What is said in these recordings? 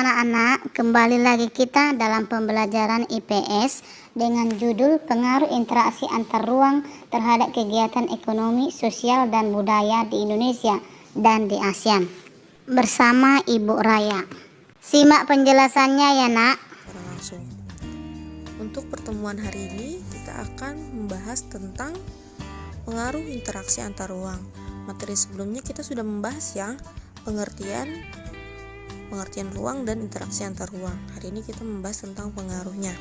anak-anak, kembali lagi kita dalam pembelajaran IPS dengan judul pengaruh interaksi antar ruang terhadap kegiatan ekonomi, sosial, dan budaya di Indonesia dan di ASEAN bersama Ibu Raya. Simak penjelasannya ya nak. Langsung. Untuk pertemuan hari ini kita akan membahas tentang pengaruh interaksi antar ruang. Materi sebelumnya kita sudah membahas ya pengertian ruang dan interaksi antar ruang. Hari ini kita membahas tentang pengaruhnya.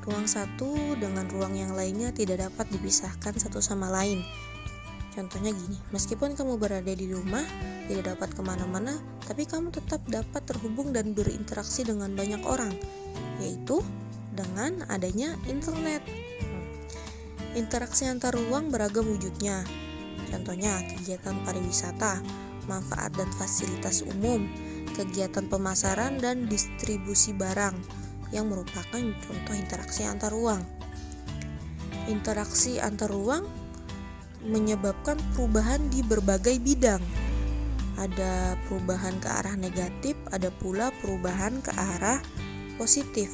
Ruang satu dengan ruang yang lainnya tidak dapat dipisahkan satu sama lain. Contohnya gini, meskipun kamu berada di rumah, tidak dapat kemana-mana, tapi kamu tetap dapat terhubung dan berinteraksi dengan banyak orang, yaitu dengan adanya internet. Interaksi antar ruang beragam wujudnya. Contohnya kegiatan pariwisata, manfaat dan fasilitas umum, kegiatan pemasaran dan distribusi barang yang merupakan contoh interaksi antar ruang. Interaksi antar ruang menyebabkan perubahan di berbagai bidang. Ada perubahan ke arah negatif, ada pula perubahan ke arah positif.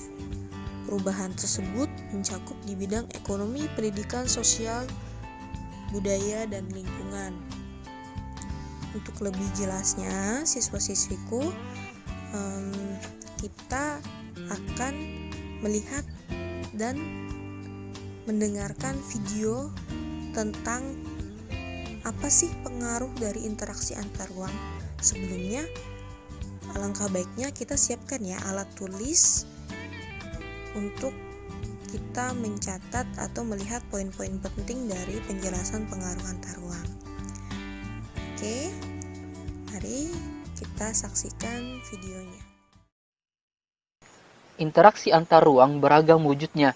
Perubahan tersebut mencakup di bidang ekonomi, pendidikan, sosial, budaya, dan lingkungan. Untuk lebih jelasnya, siswa-siswiku, kita akan melihat dan mendengarkan video tentang apa sih pengaruh dari interaksi antar ruang. Sebelumnya, alangkah baiknya kita siapkan ya alat tulis untuk kita mencatat atau melihat poin-poin penting dari penjelasan pengaruh antar ruang. Oke, mari kita saksikan videonya. Interaksi antar ruang beragam wujudnya.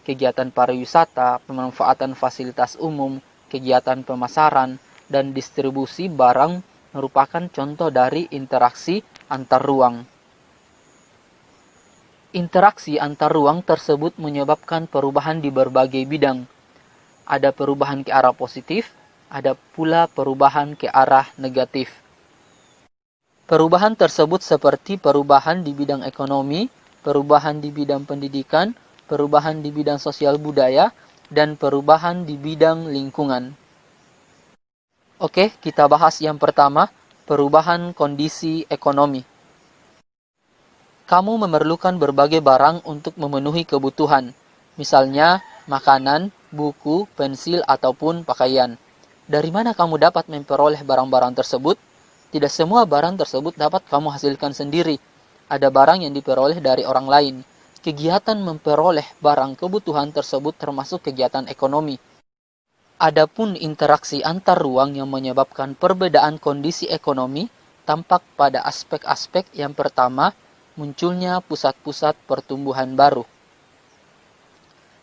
Kegiatan pariwisata, pemanfaatan fasilitas umum, kegiatan pemasaran, dan distribusi barang merupakan contoh dari interaksi antar ruang. Interaksi antar ruang tersebut menyebabkan perubahan di berbagai bidang. Ada perubahan ke arah positif, ada pula perubahan ke arah negatif. Perubahan tersebut seperti perubahan di bidang ekonomi, perubahan di bidang pendidikan, perubahan di bidang sosial budaya, dan perubahan di bidang lingkungan. Oke, kita bahas yang pertama, perubahan kondisi ekonomi. Kamu memerlukan berbagai barang untuk memenuhi kebutuhan, misalnya makanan, buku, pensil, ataupun pakaian. Dari mana kamu dapat memperoleh barang-barang tersebut? Tidak semua barang tersebut dapat kamu hasilkan sendiri. Ada barang yang diperoleh dari orang lain. Kegiatan memperoleh barang kebutuhan tersebut termasuk kegiatan ekonomi. Adapun interaksi antar ruang yang menyebabkan perbedaan kondisi ekonomi tampak pada aspek-aspek yang pertama, munculnya pusat-pusat pertumbuhan baru.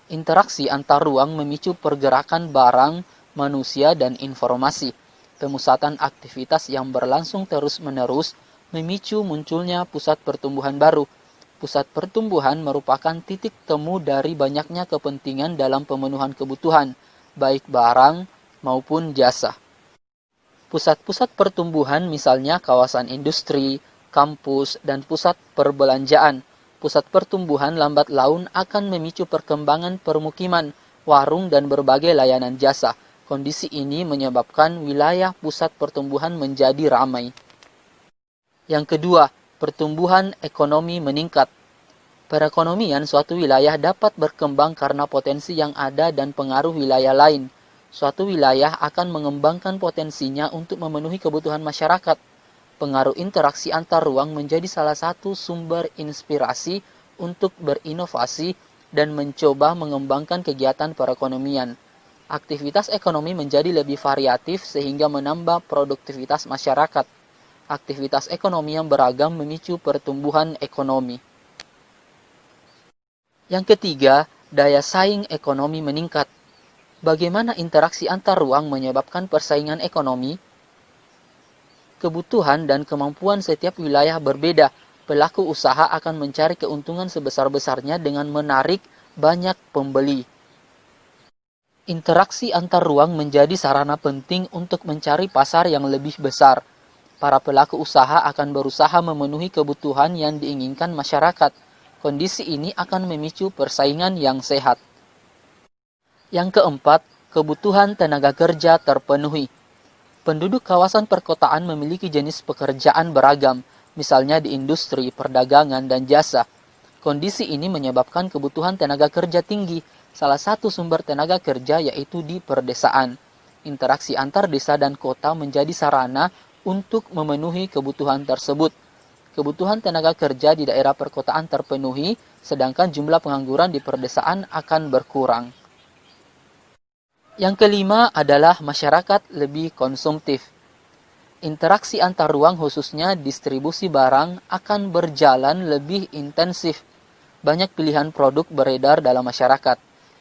Interaksi antar ruang memicu pergerakan barang, manusia, dan informasi. Pemusatan aktivitas yang berlangsung terus-menerus memicu munculnya pusat pertumbuhan baru. Pusat pertumbuhan merupakan titik temu dari banyaknya kepentingan dalam pemenuhan kebutuhan, baik barang maupun jasa. Pusat-pusat pertumbuhan misalnya kawasan industri, kampus, dan pusat perbelanjaan. Pusat pertumbuhan lambat laun akan memicu perkembangan permukiman, warung, dan berbagai layanan jasa. Kondisi ini menyebabkan wilayah pusat pertumbuhan menjadi ramai. Yang kedua, pertumbuhan ekonomi meningkat. Perekonomian suatu wilayah dapat berkembang karena potensi yang ada dan pengaruh wilayah lain. Suatu wilayah akan mengembangkan potensinya untuk memenuhi kebutuhan masyarakat. Pengaruh interaksi antar ruang menjadi salah satu sumber inspirasi untuk berinovasi dan mencoba mengembangkan kegiatan perekonomian. Aktivitas ekonomi menjadi lebih variatif sehingga menambah produktivitas masyarakat. Aktivitas ekonomi yang beragam memicu pertumbuhan ekonomi. Yang ketiga, daya saing ekonomi meningkat. Bagaimana interaksi antar ruang menyebabkan persaingan ekonomi? Kebutuhan dan kemampuan setiap wilayah berbeda. Pelaku usaha akan mencari keuntungan sebesar-besarnya dengan menarik banyak pembeli. Interaksi antar ruang menjadi sarana penting untuk mencari pasar yang lebih besar. Para pelaku usaha akan berusaha memenuhi kebutuhan yang diinginkan masyarakat. Kondisi ini akan memicu persaingan yang sehat. Yang keempat, kebutuhan tenaga kerja terpenuhi. Penduduk kawasan perkotaan memiliki jenis pekerjaan beragam, misalnya di industri, perdagangan, dan jasa. Kondisi ini menyebabkan kebutuhan tenaga kerja tinggi. Salah satu sumber tenaga kerja yaitu di perdesaan. Interaksi antar desa dan kota menjadi sarana untuk memenuhi kebutuhan tersebut. Kebutuhan tenaga kerja di daerah perkotaan terpenuhi, sedangkan jumlah pengangguran di perdesaan akan berkurang. Yang kelima adalah masyarakat lebih konsumtif. Interaksi antar ruang khususnya distribusi barang akan berjalan lebih intensif. Banyak pilihan produk beredar dalam masyarakat.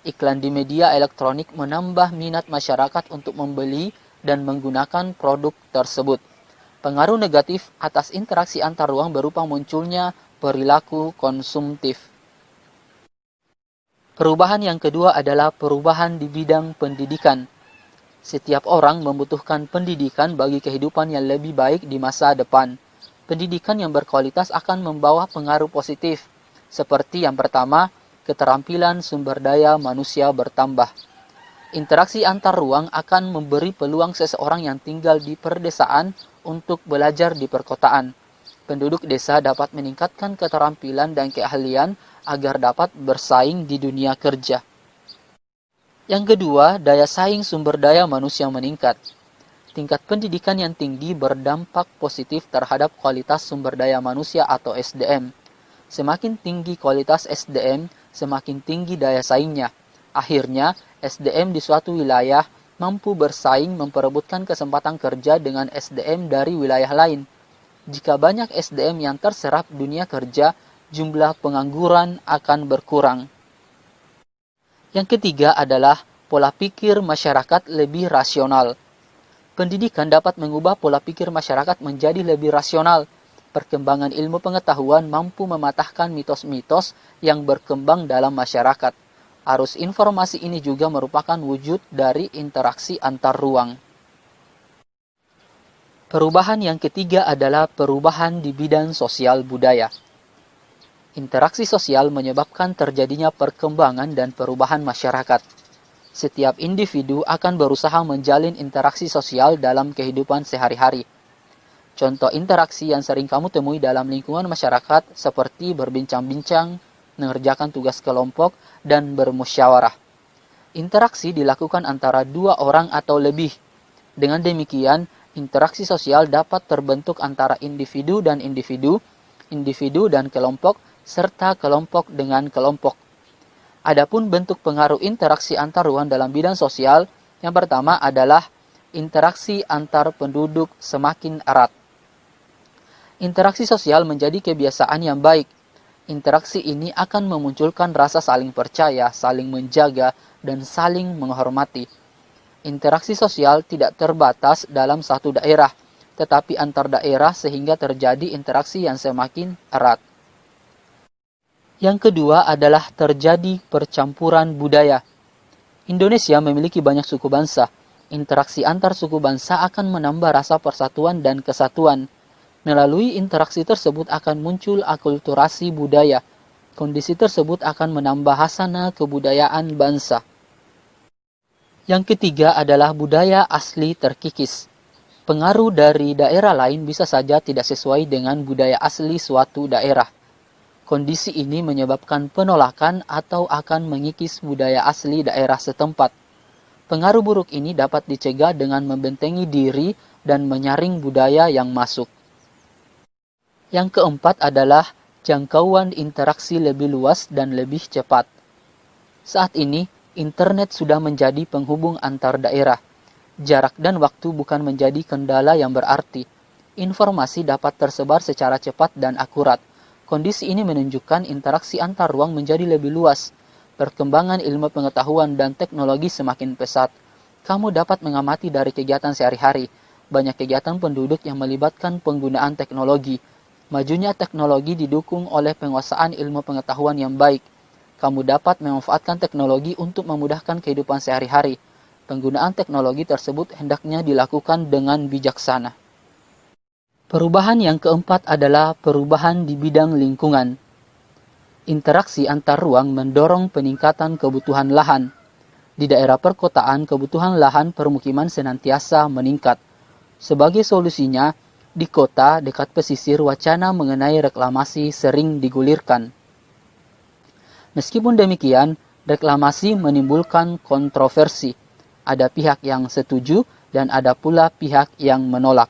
Iklan di media elektronik menambah minat masyarakat untuk membeli dan menggunakan produk tersebut. Pengaruh negatif atas interaksi antar ruang berupa munculnya perilaku konsumtif. Perubahan yang kedua adalah perubahan di bidang pendidikan. Setiap orang membutuhkan pendidikan bagi kehidupan yang lebih baik di masa depan. Pendidikan yang berkualitas akan membawa pengaruh positif, seperti yang pertama, keterampilan sumber daya manusia bertambah. Interaksi antar ruang akan memberi peluang seseorang yang tinggal di perdesaan untuk belajar di perkotaan. Penduduk desa dapat meningkatkan keterampilan dan keahlian agar dapat bersaing di dunia kerja. Yang kedua, daya saing sumber daya manusia meningkat. Tingkat pendidikan yang tinggi berdampak positif terhadap kualitas sumber daya manusia atau SDM. Semakin tinggi kualitas SDM, semakin tinggi daya saingnya. Akhirnya, SDM di suatu wilayah mampu bersaing memperebutkan kesempatan kerja dengan SDM dari wilayah lain. Jika banyak SDM yang terserap dunia kerja, jumlah pengangguran akan berkurang. Yang ketiga adalah pola pikir masyarakat lebih rasional. Pendidikan dapat mengubah pola pikir masyarakat menjadi lebih rasional. Perkembangan ilmu pengetahuan mampu mematahkan mitos-mitos yang berkembang dalam masyarakat. Arus informasi ini juga merupakan wujud dari interaksi antar ruang. Perubahan yang ketiga adalah perubahan di bidang sosial budaya. Interaksi sosial menyebabkan terjadinya perkembangan dan perubahan masyarakat. Setiap individu akan berusaha menjalin interaksi sosial dalam kehidupan sehari-hari. Contoh interaksi yang sering kamu temui dalam lingkungan masyarakat seperti berbincang-bincang, mengerjakan tugas kelompok, dan bermusyawarah. Interaksi dilakukan antara dua orang atau lebih. Dengan demikian, interaksi sosial dapat terbentuk antara individu dan individu, individu dan kelompok, serta kelompok dengan kelompok. Adapun bentuk pengaruh interaksi antar ruang dalam bidang sosial, yang pertama adalah interaksi antar penduduk semakin erat. Interaksi sosial menjadi kebiasaan yang baik. Interaksi ini akan memunculkan rasa saling percaya, saling menjaga, dan saling menghormati. Interaksi sosial tidak terbatas dalam satu daerah, tetapi antar daerah sehingga terjadi interaksi yang semakin erat. Yang kedua adalah terjadi percampuran budaya. Indonesia memiliki banyak suku bangsa. Interaksi antar suku bangsa akan menambah rasa persatuan dan kesatuan. Melalui interaksi tersebut akan muncul akulturasi budaya. Kondisi tersebut akan menambah hasanah kebudayaan bangsa. Yang ketiga adalah budaya asli terkikis. Pengaruh dari daerah lain bisa saja tidak sesuai dengan budaya asli suatu daerah. Kondisi ini menyebabkan penolakan atau akan mengikis budaya asli daerah setempat. Pengaruh buruk ini dapat dicegah dengan membentengi diri dan menyaring budaya yang masuk. Yang keempat adalah jangkauan interaksi lebih luas dan lebih cepat. Saat ini, internet sudah menjadi penghubung antar daerah. Jarak dan waktu bukan menjadi kendala yang berarti. Informasi dapat tersebar secara cepat dan akurat. Kondisi ini menunjukkan interaksi antar ruang menjadi lebih luas. Perkembangan ilmu pengetahuan dan teknologi semakin pesat. Kamu dapat mengamati dari kegiatan sehari-hari. Banyak kegiatan penduduk yang melibatkan penggunaan teknologi. Majunya teknologi didukung oleh penguasaan ilmu pengetahuan yang baik. Kamu dapat memanfaatkan teknologi untuk memudahkan kehidupan sehari-hari. Penggunaan teknologi tersebut hendaknya dilakukan dengan bijaksana. Perubahan yang keempat adalah perubahan di bidang lingkungan. Interaksi antar ruang mendorong peningkatan kebutuhan lahan. Di daerah perkotaan, kebutuhan lahan permukiman senantiasa meningkat. Sebagai solusinya, di kota dekat pesisir wacana mengenai reklamasi sering digulirkan. Meskipun demikian, reklamasi menimbulkan kontroversi. Ada pihak yang setuju dan ada pula pihak yang menolak.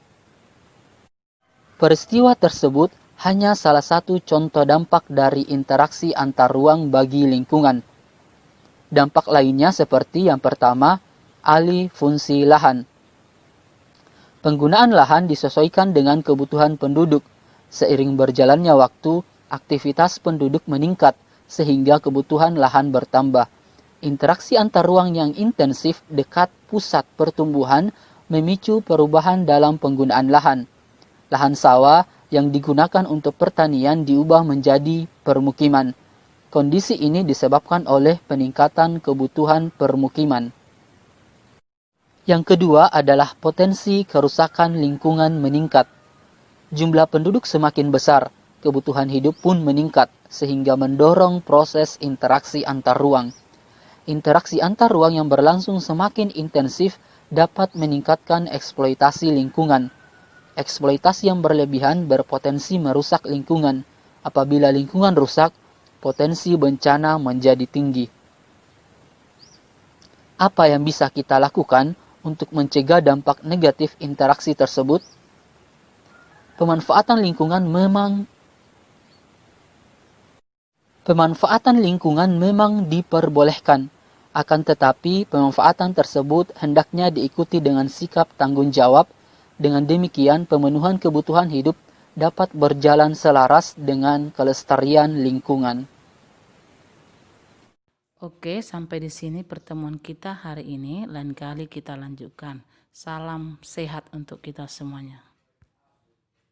Peristiwa tersebut hanya salah satu contoh dampak dari interaksi antar ruang bagi lingkungan. Dampak lainnya seperti yang pertama, alih fungsi lahan. Penggunaan lahan disesuaikan dengan kebutuhan penduduk. Seiring berjalannya waktu, aktivitas penduduk meningkat sehingga kebutuhan lahan bertambah. Interaksi antar ruang yang intensif dekat pusat pertumbuhan memicu perubahan dalam penggunaan lahan. Lahan sawah yang digunakan untuk pertanian diubah menjadi permukiman. Kondisi ini disebabkan oleh peningkatan kebutuhan permukiman. Yang kedua adalah potensi kerusakan lingkungan meningkat. Jumlah penduduk semakin besar, kebutuhan hidup pun meningkat, sehingga mendorong proses interaksi antar ruang. Interaksi antar ruang yang berlangsung semakin intensif dapat meningkatkan eksploitasi lingkungan. Eksploitasi yang berlebihan berpotensi merusak lingkungan. Apabila lingkungan rusak, potensi bencana menjadi tinggi. Apa yang bisa kita lakukan untuk mencegah dampak negatif interaksi tersebut? Pemanfaatan lingkungan memang diperbolehkan. Akan tetapi, pemanfaatan tersebut hendaknya diikuti dengan sikap tanggung jawab. Dengan demikian, pemenuhan kebutuhan hidup dapat berjalan selaras dengan kelestarian lingkungan. Oke, sampai di sini pertemuan kita hari ini. Lain kali kita lanjutkan. Salam sehat untuk kita semuanya.